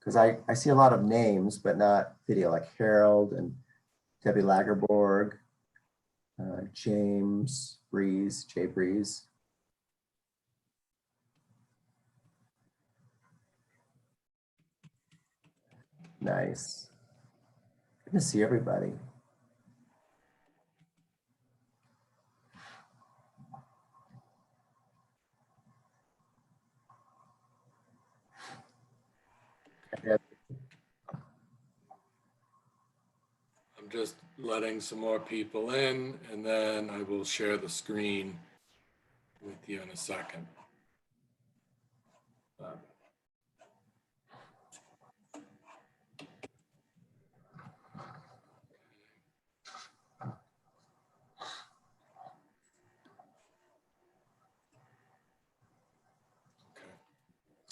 because I see a lot of names, but not video, like Harold and Debbie Lagerborg, James Breeze, Jay Breeze. Nice. Good to see everybody. I'm just letting some more people in, and then I will share the screen with you in a second.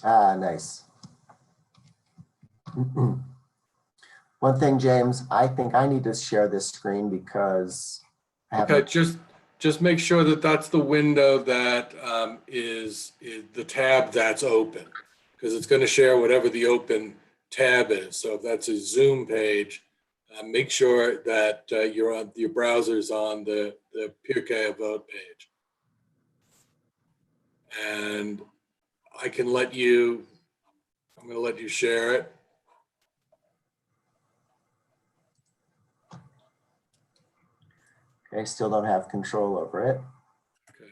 Ah, nice. One thing, James, I think I need to share this screen because I have okay, just make sure that that's the window that is the tab that's open, because it's going to share whatever the open tab is. So if that's a Zoom page, make sure that your browser's on the Pirkei Avot page. And I'm going to let you share it. I still don't have control over it. Okay.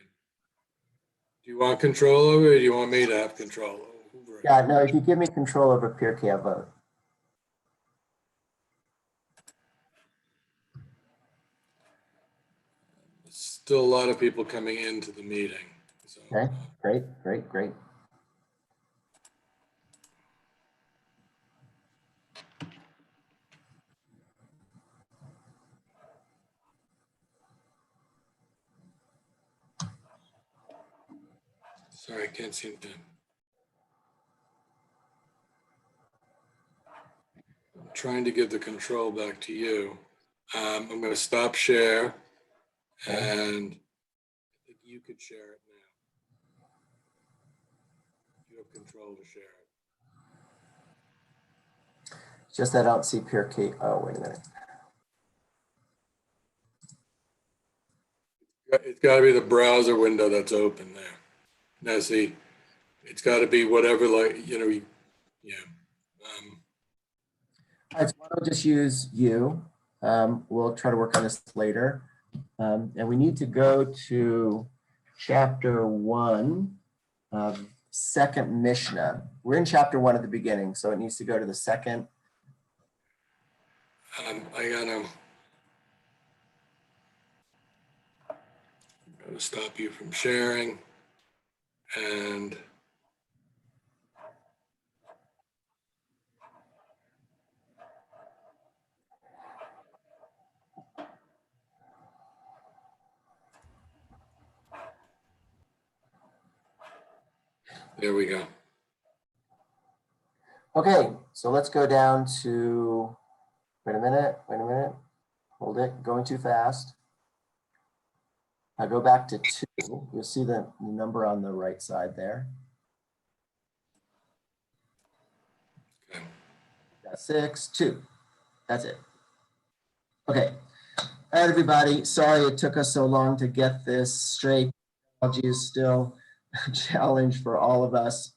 Do you want control over it, or do you want me to have control over it? Yeah, no, if you give me control over Pirkei Avot. Still a lot of people coming into the meeting. So, Okay, great. sorry, I can't seem to. I'm trying to give the control back to you. I'm going to stop share, and I think you could share it now. You have control to share it. Just that I don't see Pirkei. Oh, wait a minute. It's got to be the browser window that's open there. Now, see, it's got to be whatever, like, yeah. All right, so why don't we just use you? We'll try to work on this later. And we need to go to chapter 1, second Mishnah. We're in chapter 1 at the beginning, so it needs to go to the second. I'm gonna stop you from sharing, and there we go. Okay, so let's go down to, wait a minute, hold it, going too fast. I go back to 2, you'll see the number on the right side there. Okay. Got 6, 2, that's it. Okay, all right, everybody, sorry it took us so long to get this straight. Technology is still a challenge for all of us.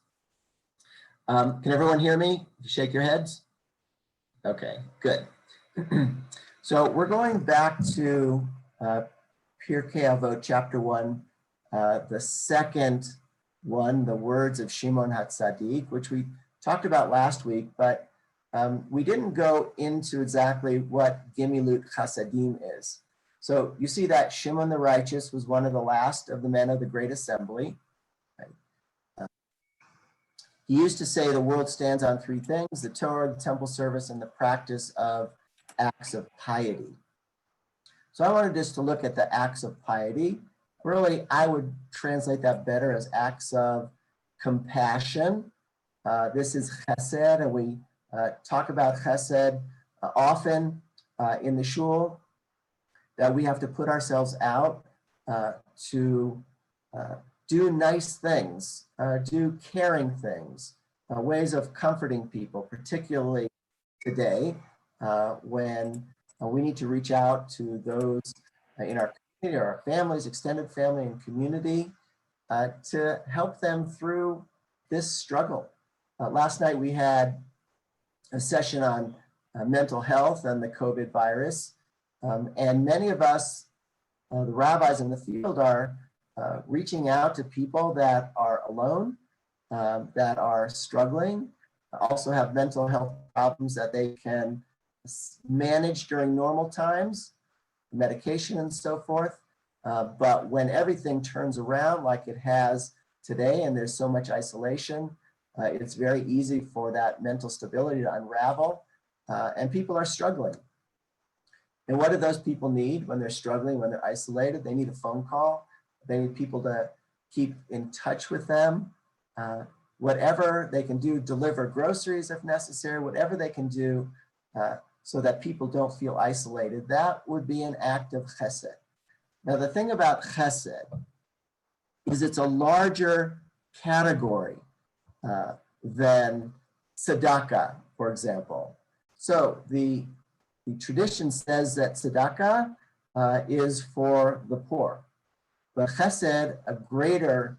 Can everyone hear me? Shake your heads. Okay, good. So we're going back to Pirkei Avot, chapter 1, the second one, the words of Shimon HaTzadik, which we talked about last week, but we didn't go into exactly what Gemilut Chasadim is. So you see that Shimon the righteous was one of the last of the men of the great assembly. He used to say the world stands on 3 things: the Torah, the temple service, and the practice of acts of piety. So I wanted just to look at the acts of piety. Really, I would translate that better as acts of compassion. This is chesed, and we talk about chesed often in the shul, that we have to put ourselves out to do nice things, do caring things, ways of comforting people, particularly today when we need to reach out to those in our community, or our families, extended family and community, to help them through this struggle. Last night we had a session on mental health and the COVID virus. And many of us, the rabbis in the field, are reaching out to people that are alone, that are struggling, also have mental health problems that they can manage during normal times, medication and so forth. But when everything turns around like it has today and there's so much isolation, it's very easy for that mental stability to unravel, and people are struggling. And what do those people need when they're struggling, when they're isolated? They need a phone call. They need people to keep in touch with them. Whatever they can do, deliver groceries if necessary, whatever they can do so that people don't feel isolated, that would be an act of chesed. Now, the thing about chesed is it's a larger category than tzedakah, for example. So the tradition says that tzedakah is for the poor, but chesed, a greater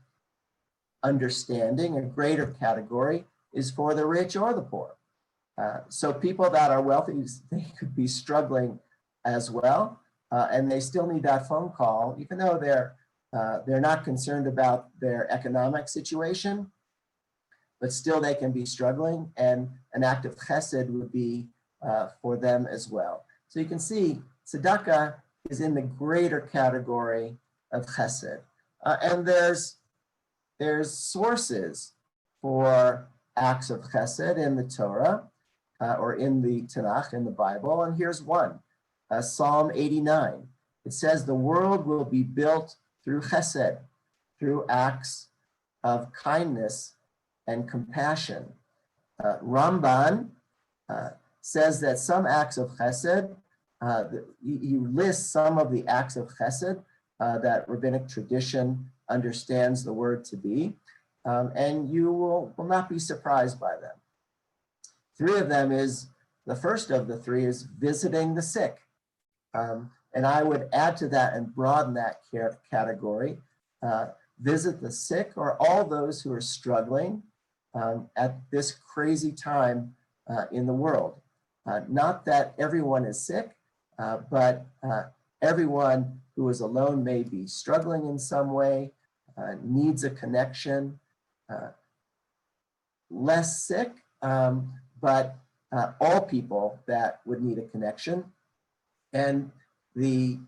understanding, a greater category, is for the rich or the poor. So people that are wealthy, they could be struggling as well, and they still need that phone call, even though they're not concerned about their economic situation, but still they can be struggling, and an act of chesed would be for them as well. So you can see tzedakah is in the greater category of chesed. And there's sources for acts of chesed in the Torah or in the Tanakh, in the Bible. And here's one, Psalm 89. It says, the world will be built through chesed, through acts of kindness and compassion. Ramban says that some acts of chesed, he lists some of the acts of chesed that rabbinic tradition understands the word to be, and you will not be surprised by them. Three of them the first of the three is visiting the sick. And I would add to that and broaden that category. Visit the sick, or all those who are struggling at this crazy time in the world. Not that everyone is sick, but everyone who is alone may be struggling in some way, needs a connection, less sick, but all people that would need a connection. And the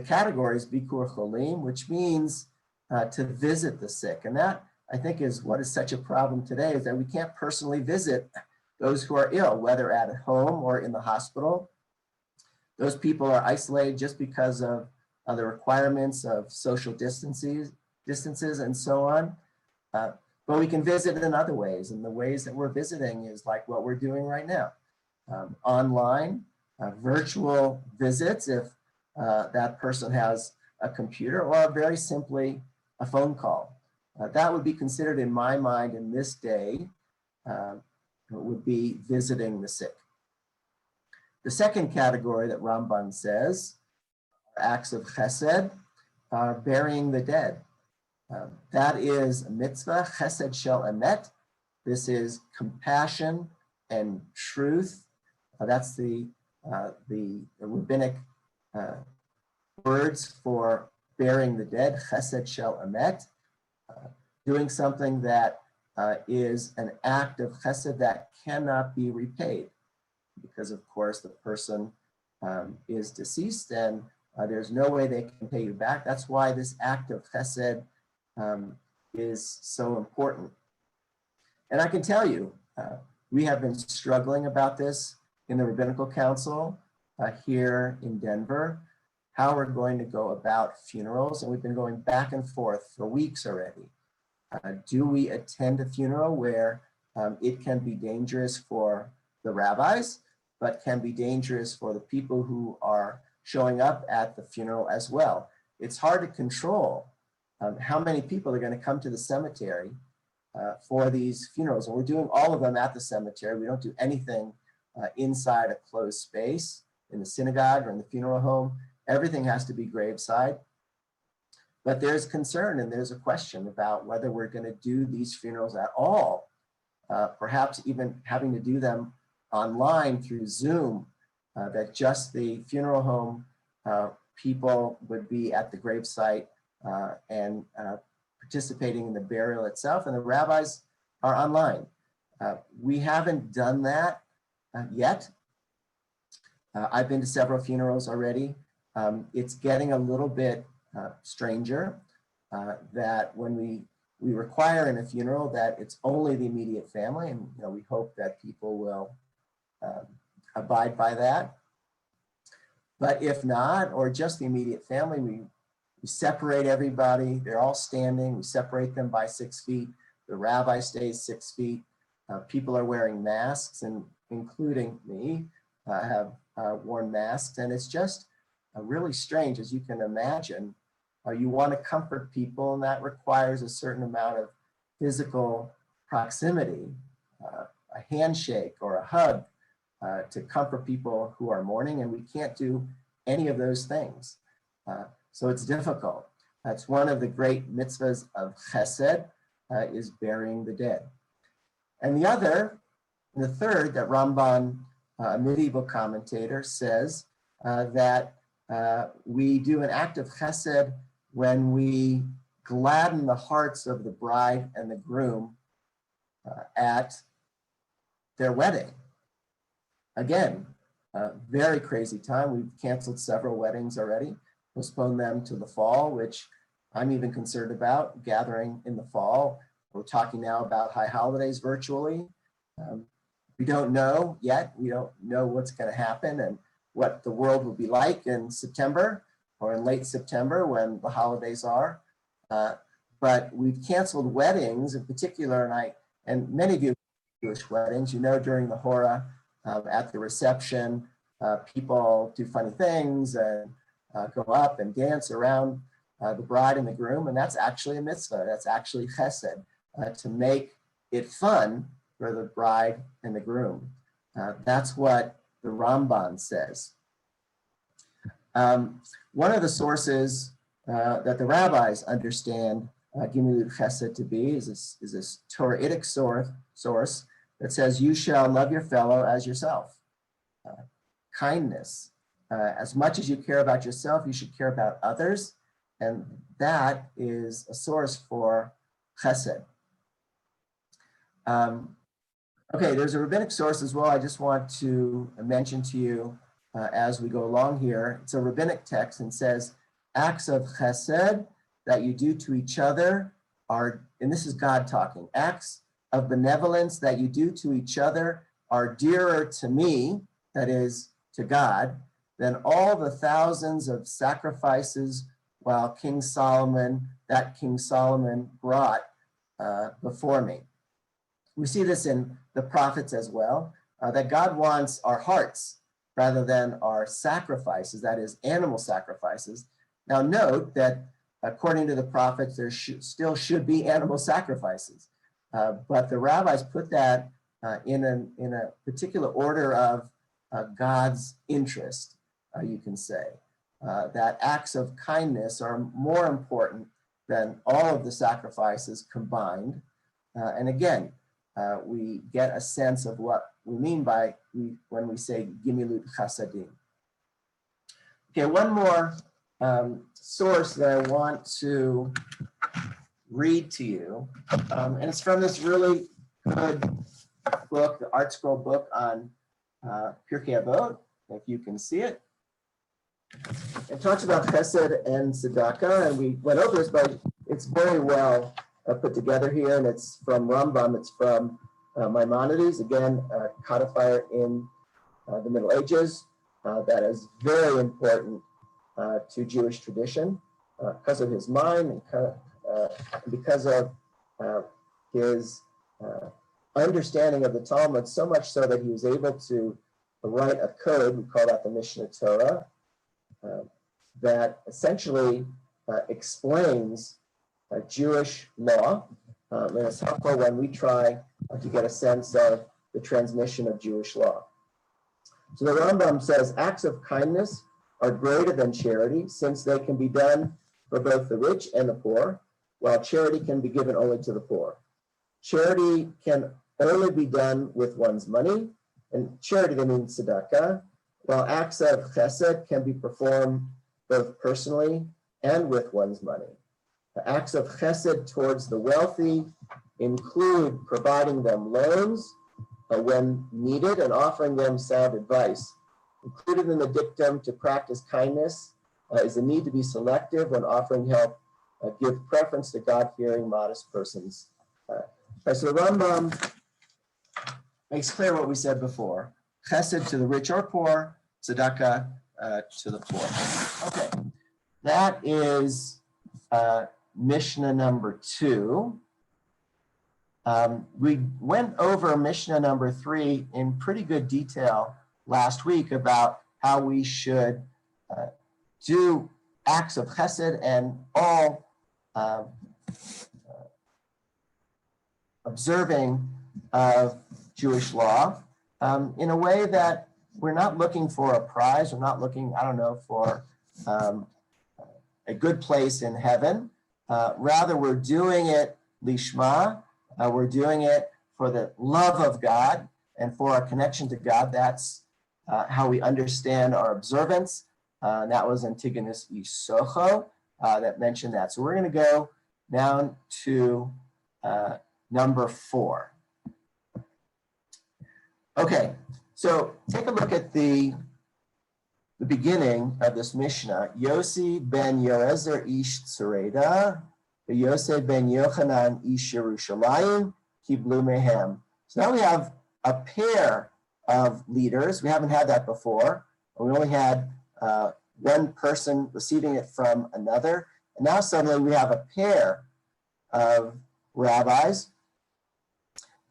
category is Bikur Cholim, which means to visit the sick. And that, I think, is what is such a problem today, is that we can't personally visit those who are ill, whether at home or in the hospital. Those people are isolated just because of the requirements of social distances and so on. But we can visit in other ways, and the ways that we're visiting is like what we're doing right now. Online, virtual visits if that person has a computer, or very simply a phone call. That would be considered, in my mind, in this day, would be visiting the sick. The second category that Ramban says, acts of chesed, are burying the dead. That is a mitzvah, chesed shel emet. This is compassion and truth. That's the rabbinic words for burying the dead, chesed shel emet. Doing something that is an act of chesed that cannot be repaid, because of course the person is deceased and there's no way they can pay you back. That's why this act of chesed is so important. And I can tell you, we have been struggling about this in the Rabbinical Council here in Denver, how we're going to go about funerals. And we've been going back and forth for weeks already. Do we attend a funeral where it can be dangerous for the rabbis, but can be dangerous for the people who are showing up at the funeral as well? It's hard to control how many people are going to come to the cemetery for these funerals. And we're doing all of them at the cemetery. We don't do anything inside a closed space in the synagogue or in the funeral home. Everything has to be graveside. But there's concern and there's a question about whether we're going to do these funerals at all, perhaps even having to do them online through Zoom, that just the funeral home people would be at the gravesite and participating in the burial itself, and the rabbis are online. We haven't done that yet. I've been to several funerals already. It's getting a little bit stranger that when we require in a funeral that it's only the immediate family, and we hope that people will abide by that. But if not, or just the immediate family, we separate everybody. They're all standing. We separate them by 6 feet. The rabbi stays 6 feet. People are wearing masks, and including me, have worn masks. And it's just really strange, as you can imagine. You want to comfort people, and that requires a certain amount of physical proximity, a handshake or a hug to comfort people who are mourning, and we can't do any of those things. So it's difficult. That's one of the great mitzvahs of chesed, is burying the dead. And the third, that Ramban, a medieval commentator, says that we do an act of chesed when we gladden the hearts of the bride and the groom at their wedding. Again, very crazy time. We've canceled several weddings already, postponed them to the fall, which I'm even concerned about, gathering in the fall. We're talking now about high holidays virtually. We don't know yet. We don't know what's going to happen and what the world will be like in September or in late September when the holidays are. But we've canceled weddings in particular, and many of you Jewish weddings, during the Hora, at the reception, people do funny things and go up and dance around the bride and the groom, and that's actually a mitzvah. That's actually chesed, to make it fun for the bride and the groom. That's what the Ramban says. One of the sources that the rabbis understand Gimilut Chesed to be is this Torahitic source that says, you shall love your fellow as yourself. Kindness. As much as you care about yourself, you should care about others. And that is a source for chesed. Okay, there's a rabbinic source as well I just want to mention to you as we go along here. It's a rabbinic text and says, acts of chesed that you do to each other are, and this is God talking, acts of benevolence that you do to each other are dearer to me, that is, to God, than all the thousands of sacrifices while King Solomon brought before me. We see this in the prophets as well, that God wants our hearts rather than our sacrifices, that is, animal sacrifices. Now note that according to the prophets, there still should be animal sacrifices, but the rabbis put that in a particular order of God's interest, you can say. That acts of kindness are more important than all of the sacrifices combined. And again, we get a sense of what we mean by when we say Gimilut Chasadim. Okay, one more source that I want to read to you, and it's from this really good book, the Art Scroll book on Pirkei Avot, if you can see it. It talks about chesed and tzedakah, and we went over this, but it's very well put together here, and it's from Rambam, it's from Maimonides, again, a codifier in the Middle Ages that is very important to Jewish tradition because of his mind and because of his understanding of the Talmud, so much so that he was able to write a code, we call that the Mishnah Torah, that essentially explains Jewish law and it's helpful when we try to get a sense of the transmission of Jewish law. So the Rambam says acts of kindness are greater than charity, since they can be done for both the rich and the poor, while charity can be given only to the poor. Charity can only be done with one's money, and charity, they mean tzedakah, while acts of chesed can be performed both personally and with one's money. The acts of chesed towards the wealthy include providing them loans when needed and offering them sound advice. Included in the dictum to practice kindness is the need to be selective when offering help, give preference to God-fearing, modest persons. So the Rambam makes clear what we said before. Chesed to the rich or poor, tzedakah to the poor. Okay, that is Mishnah number 2. We went over Mishnah number 3 in pretty good detail last week about how we should do acts of chesed and all observing of Jewish law in a way that we're not looking for a prize. We're not looking, I don't know, for a good place in heaven. Rather, we're doing it lishma. We're doing it for the love of God and for our connection to God. That's how we understand our observance. And that was Antigonus Isocho that mentioned that. So we're going to go down to number 4. Okay, so take a look at the beginning of this Mishnah. Yossi ben Yoezer ish Tzureda, Yosef ben Yochanan ish Yerushalayim, Kiblu mehem. So now we have a pair of leaders. We haven't had that before. We only had one person receiving it from another. And now suddenly we have a pair of rabbis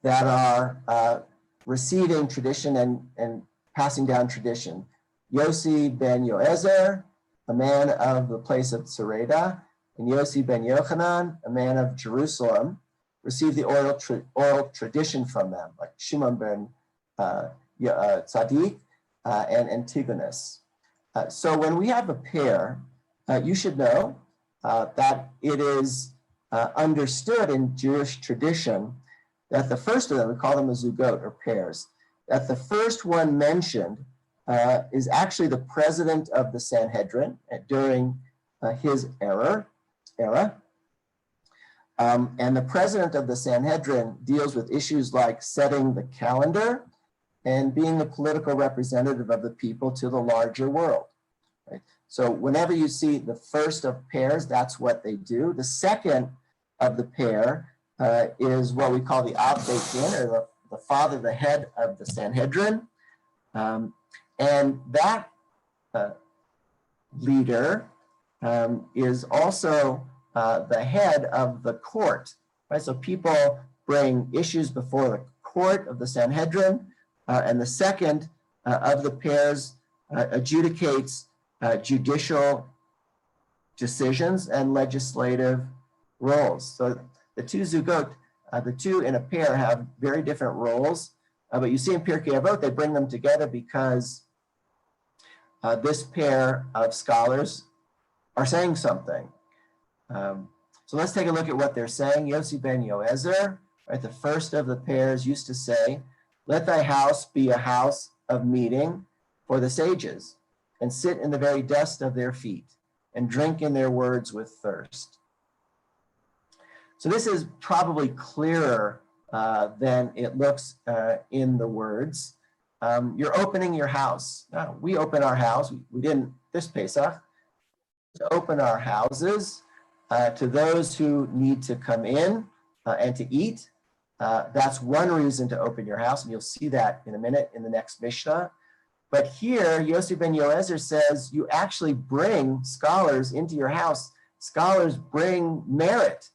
that are receiving tradition and passing down tradition. Yossi ben Yoezer, a man of the place of Tzureda, and Yossi ben Yochanan, a man of Jerusalem, received the oral tradition from them, like Shimon ben Tzaddik and Antigonus. So when we have a pair, you should know that it is understood in Jewish tradition that the first of them, we call them a zugot or pairs, that the first one mentioned is actually the president of the Sanhedrin during his era. And the president of the Sanhedrin deals with issues like setting the calendar and being the political representative of the people to the larger world. Right? So whenever you see the first of pairs, that's what they do. The second of the pair is what we call the Avot, or the father, the head of the Sanhedrin. And that leader is also the head of the court, right? So people bring issues before the court of the Sanhedrin, and the second of the pairs adjudicates judicial decisions and legislative roles. So the two zugot, the two in a pair, have very different roles, but you see in Pirkei Avot, they bring them together because this pair of scholars are saying something. So let's take a look at what they're saying. Yossi ben Yoezer, right, the first of the pairs, used to say, "Let thy house be a house of meeting for the sages, and sit in the very dust of their feet, and drink in their words with thirst." So this is probably clearer than it looks in the words. You're opening your house. We open our house. We didn't this Pesach. To open our houses to those who need to come in and to eat. That's one reason to open your house, and you'll see that in a minute in the next Mishnah. But here, Yossi ben Yoezer says you actually bring scholars into your house. Scholars bring merit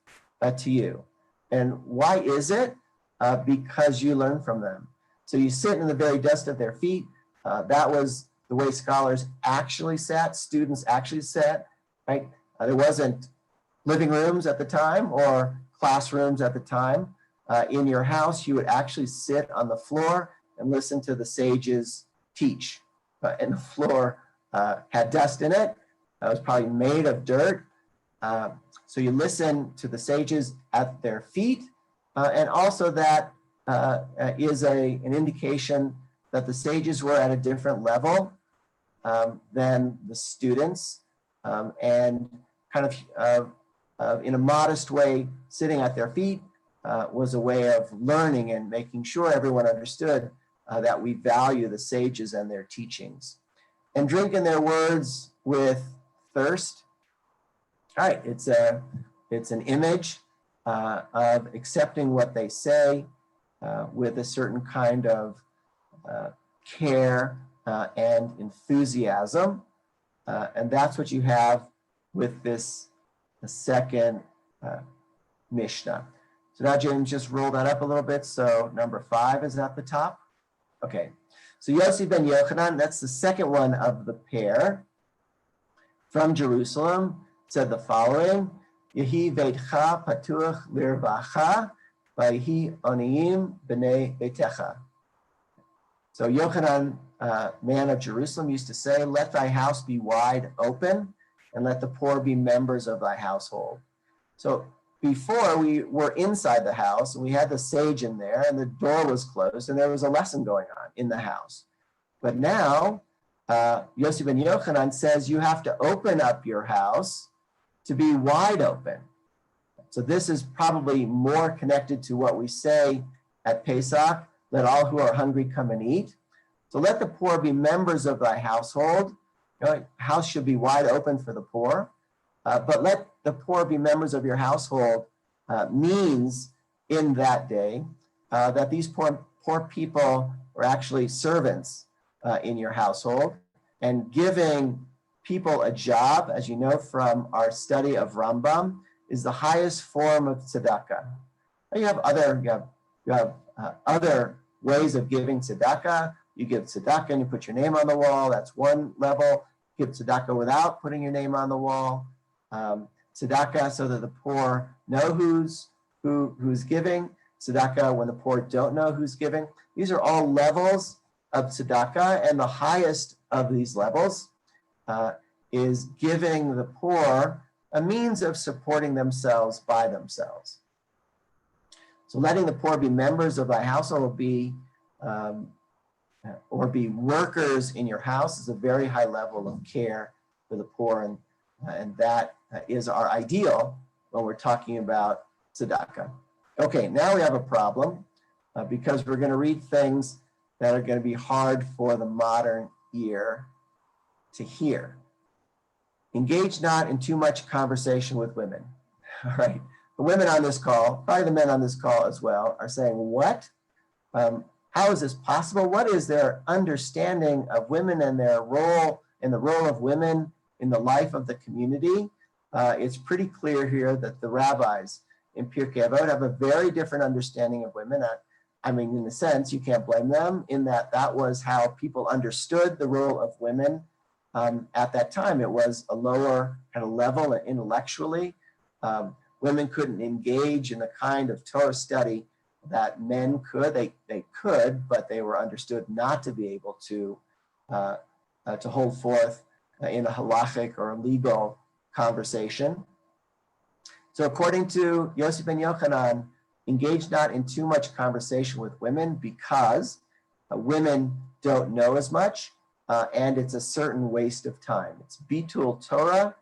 to you. And why is it? Because you learn from them. So you sit in the very dust of their feet. That was the way scholars actually sat, students actually sat, right? There wasn't living rooms at the time or classrooms at the time. In your house, you would actually sit on the floor and listen to the sages teach. And the floor had dust in it. It was probably made of dirt. So you listen to the sages at their feet. And also that is an indication that the sages were at a different level than the students, and kind of in a modest way, sitting at their feet was a way of learning and making sure everyone understood that we value the sages and their teachings. And drink in their words with thirst. All right, it's an image of accepting what they say with a certain kind of care and enthusiasm. And that's what you have with this second Mishnah. So now James, just roll that up a little bit. So number 5 is at the top. Okay, so Yossi ben Yochanan, that's the second one of the pair from Jerusalem, said the following: Yehi veitcha patuach lirvacha, vayhi oniim b'nei beitecha. So Yochanan, man of Jerusalem, used to say, let thy house be wide open, and let the poor be members of thy household. So before, we were inside the house, and we had the sage in there, and the door was closed, and there was a lesson going on in the house. But now, Yossi ben Yochanan says you have to open up your house to be wide open. So this is probably more connected to what we say at Pesach, let all who are hungry come and eat. So let the poor be members of thy household. House should be wide open for the poor. But let the poor be members of your household means in that day that these poor people were actually servants in your household, and giving people a job, as you know from our study of Rambam, is the highest form of tzedakah. You have other ways of giving tzedakah. You give tzedakah and you put your name on the wall. That's one level. Give tzedakah without putting your name on the wall. Tzedakah so that the poor know who's giving. Tzedakah when the poor don't know who's giving. These are all levels of tzedakah, and the highest of these levels is giving the poor a means of supporting themselves by themselves. So letting the poor be members of thy household or be workers in your house is a very high level of care for the poor, and that is our ideal when we're talking about tzedakah. Okay, now we have a problem because we're going to read things that are going to be hard for the modern ear to hear. Engage not in too much conversation with women. All right, the women on this call, probably the men on this call as well, are saying, what? How is this possible? What is their understanding of women and their role and the role of women in the life of the community? It's pretty clear here that the rabbis in Pirkei Avot have a very different understanding of women. I mean, in a sense, you can't blame them in that was how people understood the role of women at that time. It was a lower kind of level intellectually. Women couldn't engage in the kind of Torah study that men could. They could, but they were understood not to be able to hold forth in a halachic or a legal conversation. So according to Yossi ben Yochanan, engage not in too much conversation with women because women don't know as much, and it's a certain waste of time. It's bitul Torah.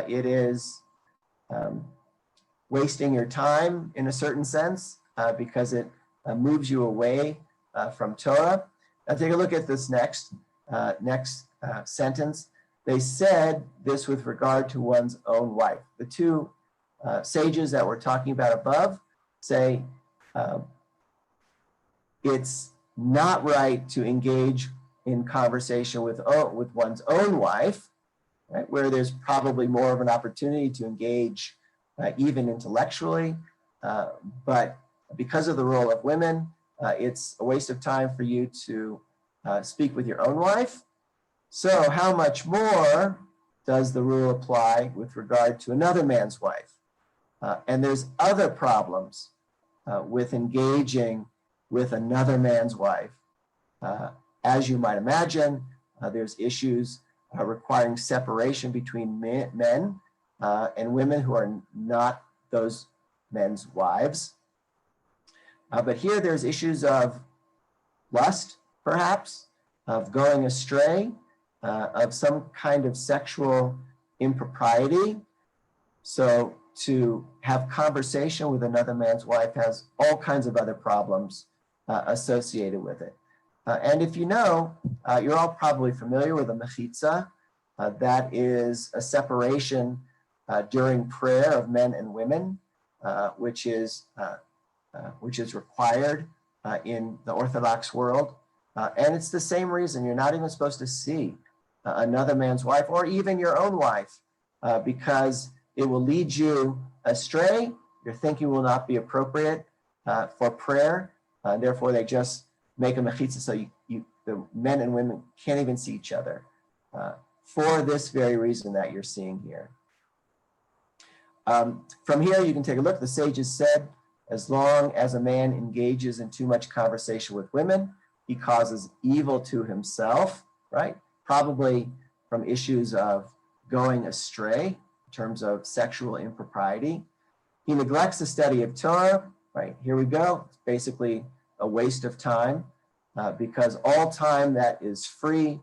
It is wasting your time in a certain sense because it moves you away from Torah. Now take a look at this next sentence. They said this with regard to one's own wife. The two sages that we're talking about above say it's not right to engage in conversation with one's own wife, right, where there's probably more of an opportunity to engage even intellectually, but because of the role of women, it's a waste of time for you to speak with your own wife. So how much more does the rule apply with regard to another man's wife? And there's other problems with engaging with another man's wife. As you might imagine, there's issues requiring separation between men and women who are not those men's wives. But here there's issues of lust, perhaps, of going astray, of some kind of sexual impropriety. So to have conversation with another man's wife has all kinds of other problems associated with it. And if you know, you're all probably familiar with a mechitza. That is a separation during prayer of men and women, which is required in the Orthodox world. And it's the same reason you're not even supposed to see another man's wife or even your own wife, because it will lead you astray. Your thinking will not be appropriate for prayer. Therefore, they just make a mechitza so the men and women can't even see each other for this very reason that you're seeing here. From here, you can take a look. The sages said, as long as a man engages in too much conversation with women, he causes evil to himself, right? Probably from issues of going astray in terms of sexual impropriety. He neglects the study of Torah, right? Here we go. It's basically a waste of time because all time that is free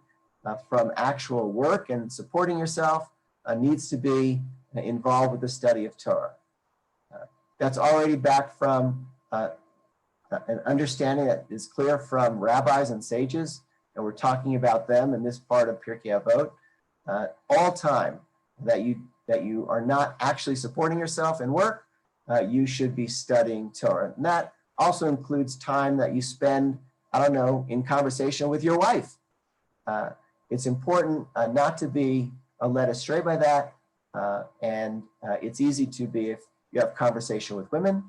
from actual work and supporting yourself needs to be involved with the study of Torah. That's already back from an understanding that is clear from rabbis and sages, and we're talking about them in this part of Pirkei Avot. All time that you are not actually supporting yourself in work, you should be studying Torah. And that also includes time that you spend, I don't know, in conversation with your wife. It's important not to be led astray by that, and it's easy to be if you have conversation with women,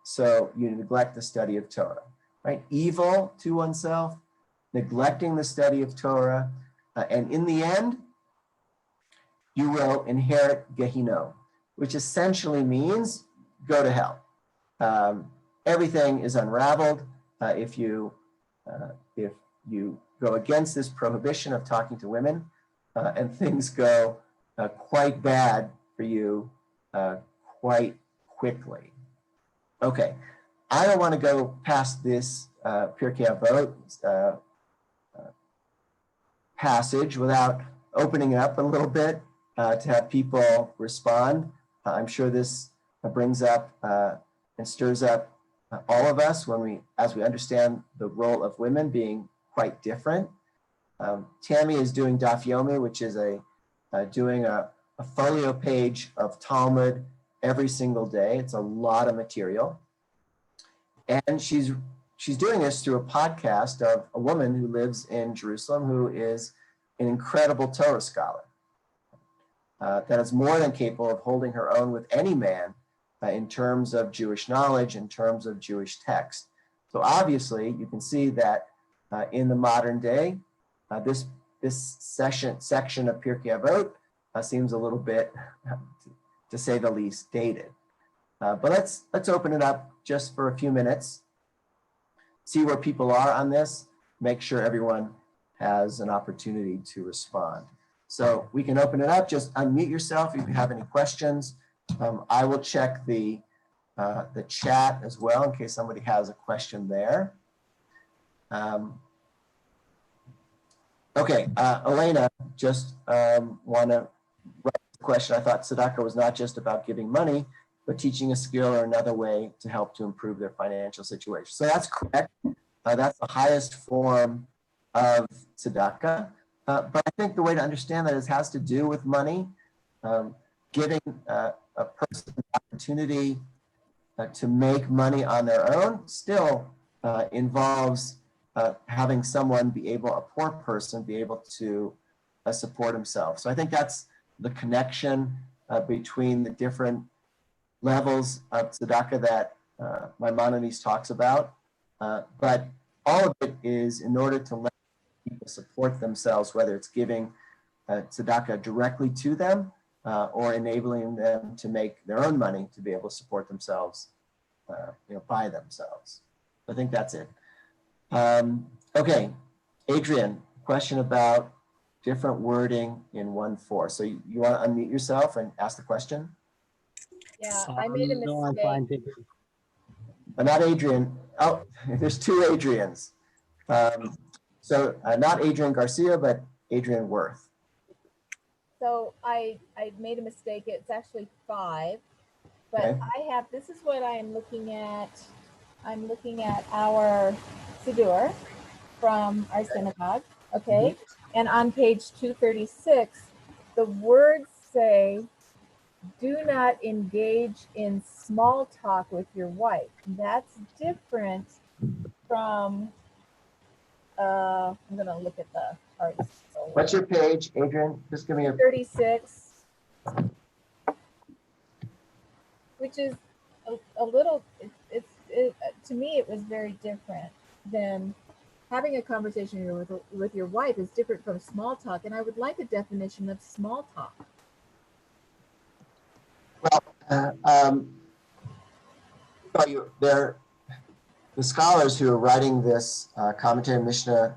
so you neglect the study of Torah, right? Evil to oneself, neglecting the study of Torah, and in the end, you will inherit Gehinnom, which essentially means go to hell. Everything is unraveled if you go against this prohibition of talking to women, and things go quite bad for you quite quickly. Okay, I don't want to go past this Pirkei Avot passage without opening it up a little bit to have people respond. I'm sure this brings up and stirs up all of us as we understand the role of women being quite different. Tammy is doing Daf Yomi, which is doing a folio page of Talmud every single day. It's a lot of material. And she's doing this through a podcast of a woman who lives in Jerusalem who is an incredible Torah scholar that is more than capable of holding her own with any man in terms of Jewish knowledge, in terms of Jewish text. So obviously, you can see that in the modern day, this section of Pirkei Avot seems a little bit, to say the least, dated. But let's open it up just for a few minutes, see where people are on this, make sure everyone has an opportunity to respond. So we can open it up, just unmute yourself if you have any questions. I will check the chat as well in case somebody has a question there. Okay, Elena, just want to write the question. I thought tzedakah was not just about giving money, but teaching a skill or another way to help to improve their financial situation. So that's correct. That's the highest form of tzedakah. But I think the way to understand that is has to do with money, giving a person the opportunity to make money on their own still involves having someone a poor person be able to support himself. So I think that's the connection between the different levels of tzedakah that Maimonides talks about. But all of it is in order to let people support themselves, whether it's giving tzedakah directly to them or enabling them to make their own money to be able to support themselves, by themselves. I think that's it. Okay, Adrian, question about different wording in 1.4. So you want to unmute yourself and ask the question? Yeah, I made a No, I'm mistake. fine, thank you. Not Adrian. Oh, there's two Adrians. So not Adrian Garcia, but Adrian Worth. So I made a mistake. It's actually 5, but Okay. this is what I'm looking at. I'm looking at our Siddur from our synagogue, okay? And on page 236, the words say, do not engage in small talk with your wife. That's different from, I'm gonna look at the article. What's your page, Adrian? Just give me a 36, which is a little, to me, it was very different than having a conversation with your wife is different from small talk. And I would like a definition of small talk. The scholars who are writing this commentary on Mishnah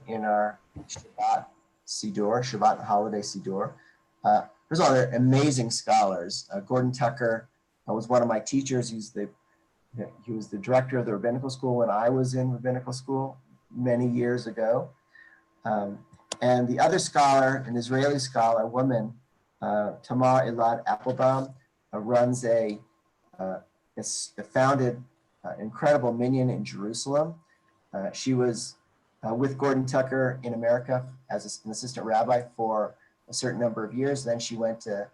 in our Shabbat Siddur, Shabbat holiday Siddur. First of all, they're amazing scholars. Gordon Tucker was one of my teachers. He was the director of the rabbinical school when I was in rabbinical school many years ago. And the other scholar, an Israeli scholar, a woman, Tamar Elad Applebaum, runs founded incredible minyan in Jerusalem. She was with Gordon Tucker in America as an assistant rabbi for a certain number of years. Then she went to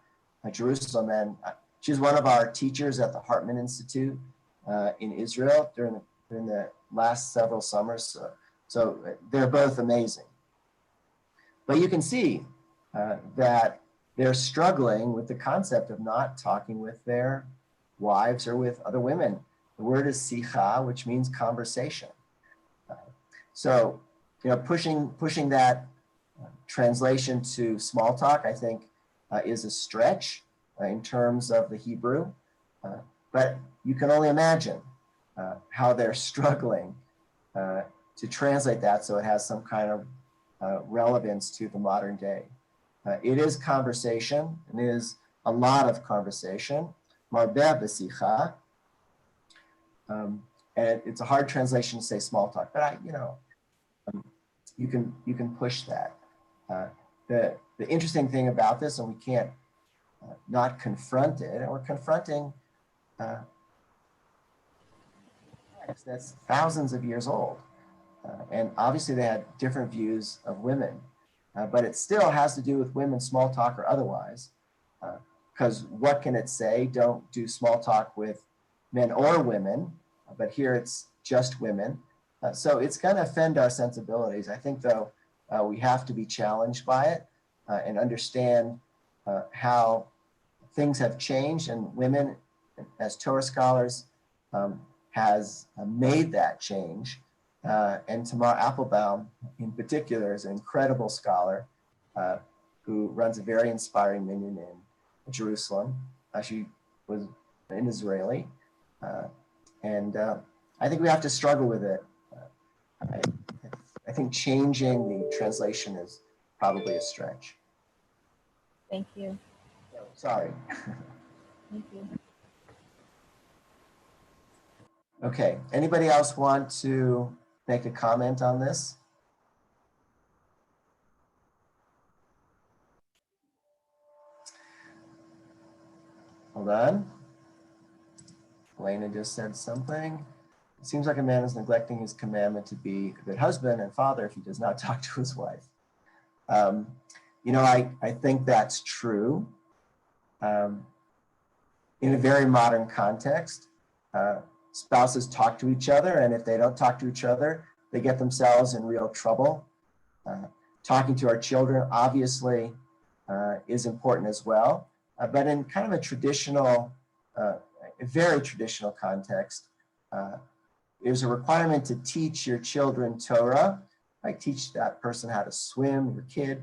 Jerusalem, and she was one of our teachers at the Hartman Institute in Israel during the last several summers. So they're both amazing. But you can see that they're struggling with the concept of not talking with their wives or with other women. The word is sicha, which means conversation. So, pushing that translation to small talk, I think, is a stretch in terms of the Hebrew. But you can only imagine how they're struggling to translate that so it has some kind of relevance to the modern day. It is conversation. It is a lot of conversation. Marbeh b'sicha. And it's a hard translation to say small talk, but you can push that. The interesting thing about this, and we can't not confront it, and we're confronting that's thousands of years old. And obviously they had different views of women, but it still has to do with women, small talk or otherwise. Because what can it say? Don't do small talk with men or women, but here it's just women. So it's going to offend our sensibilities. I think, though, we have to be challenged by it and understand how things have changed, and women, as Torah scholars, has made that change. And Tamar Applebaum, in particular, is an incredible scholar who runs a very inspiring minyan in Jerusalem. She was an Israeli. And I think we have to struggle with it. I think changing the translation is probably a stretch. Thank you. Sorry. Thank you. Okay, anybody else want to make a comment on this? Hold on. Elena just said something. It seems like a man is neglecting his commandment to be a good husband and father if he does not talk to his wife. I think that's true. In a very modern context, spouses talk to each other, and if they don't talk to each other, they get themselves in real trouble. Talking to our children, obviously, is important as well, but in kind of a traditional, a very traditional context, there's a requirement to teach your children Torah, like teach that person how to swim, your kid,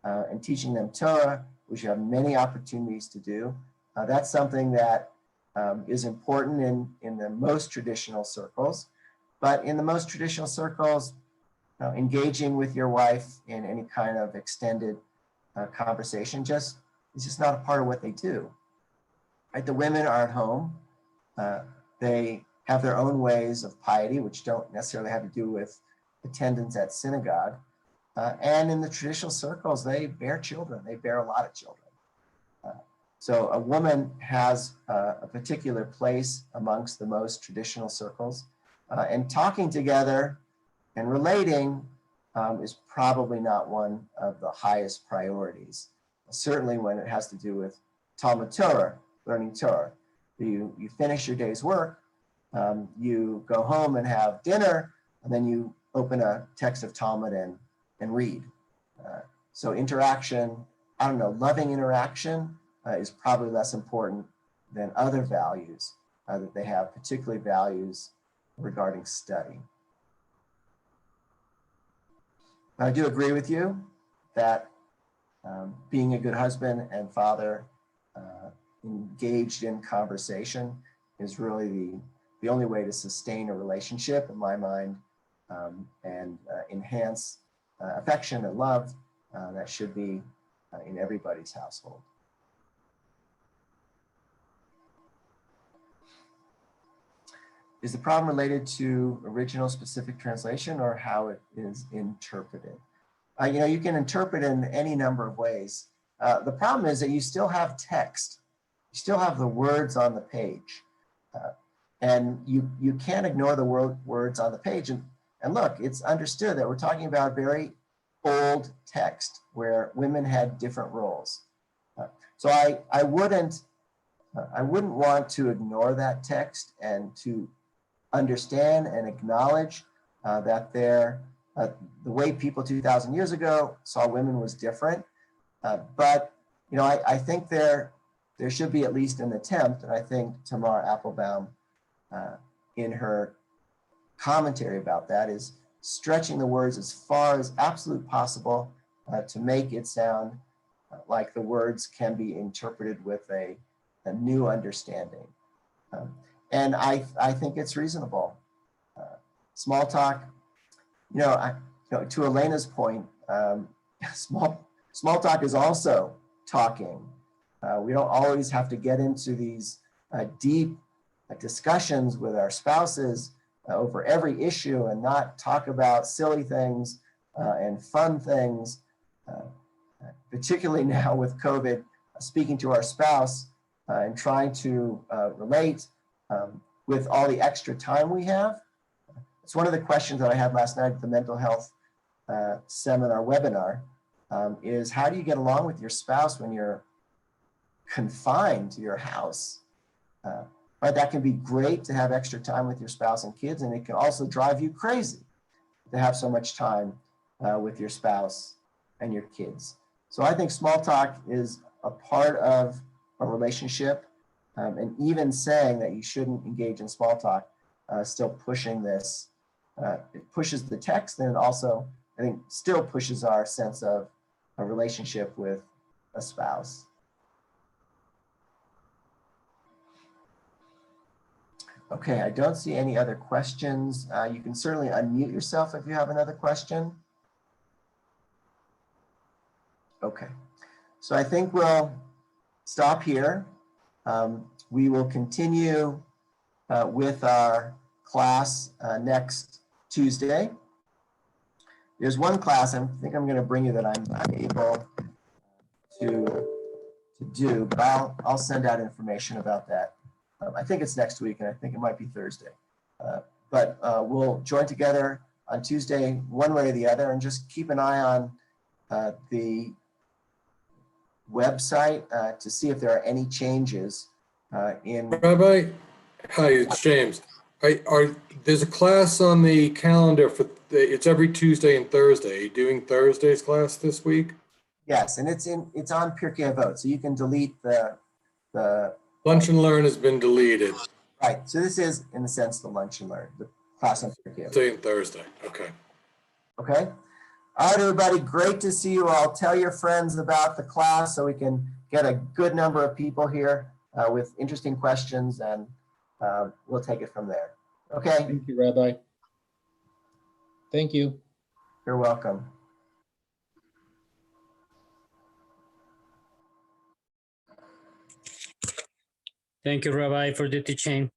and teaching them Torah which you have many opportunities to do. That's something that is important in the most traditional circles. But in the most traditional circles, engaging with your wife in any kind of extended conversation is just not a part of what they do. Right? The women are at home. They have their own ways of piety, which don't necessarily have to do with attendance at synagogue. And in the traditional circles, they bear children. They bear a lot of children. So a woman has a particular place amongst the most traditional circles. And talking together and relating is probably not one of the highest priorities. Certainly when it has to do with Talmud Torah, learning Torah. You finish your day's work, you go home and have dinner, and then you open a text of Talmud and read. So interaction, I don't know, loving interaction is probably less important than other values that they have, particularly values regarding study. I do agree with you that being a good husband and father engaged in conversation is really the only way to sustain a relationship, in my mind, and enhance affection and love that should be in everybody's household. Is the problem related to original specific translation or how it is interpreted? You can interpret in any number of ways. The problem is that you still have text. You still have the words on the page. And you can't ignore the words on the page. And look, it's understood that we're talking about very old text where women had different roles. So I wouldn't want to ignore that text and to understand and acknowledge that the way people 2,000 years ago saw women was different. But I think there should be at least an attempt, and I think Tamar Applebaum in her commentary about that is stretching the words as far as absolute possible to make it sound like the words can be interpreted with a new understanding. And I think it's reasonable. Small talk, to Elena's point, small talk is also talking. We don't always have to get into these deep discussions with our spouses over every issue and not talk about silly things and fun things, particularly now with COVID, speaking to our spouse and trying to relate with all the extra time we have. It's one of the questions that I had last night at the mental health seminar webinar is how do you get along with your spouse when you're confined to your house? Right, that can be great to have extra time with your spouse and kids, and it can also drive you crazy to have so much time with your spouse and your kids. So I think small talk is a part of a relationship, and even saying that you shouldn't engage in small talk, still pushing this, it pushes the text, and it also, I think, still pushes our sense of a relationship with a spouse. Okay, I don't see any other questions. You can certainly unmute yourself if you have another question. Okay, so I think we'll stop here. We will continue with our class next Tuesday. There's one class I think I'm going to bring you that I'm unable to do, but I'll send out information about that. I think it's next week, and I think it might be Thursday. But we'll join together on Tuesday, one way or the other, and just keep an eye on the website to see if there are any changes in. Rabbi, hi, it's James. There's a class on the calendar for it's every Tuesday and Thursday. Are you doing Thursday's class this week? Yes, and it's on Pirkei Avot, so you can delete the Lunch and Learn has been deleted. Right. So this is, in a sense, the Lunch and Learn, the class on Pirkei Avot. Tuesday and Thursday. Okay. Okay. All right, everybody, great to see you all. Tell your friends about the class so we can get a good number of people here with interesting questions, and we'll take it from there. Okay, Thank you, Rabbi. Thank you. you're welcome. Thank you, Rabbi, for the teaching.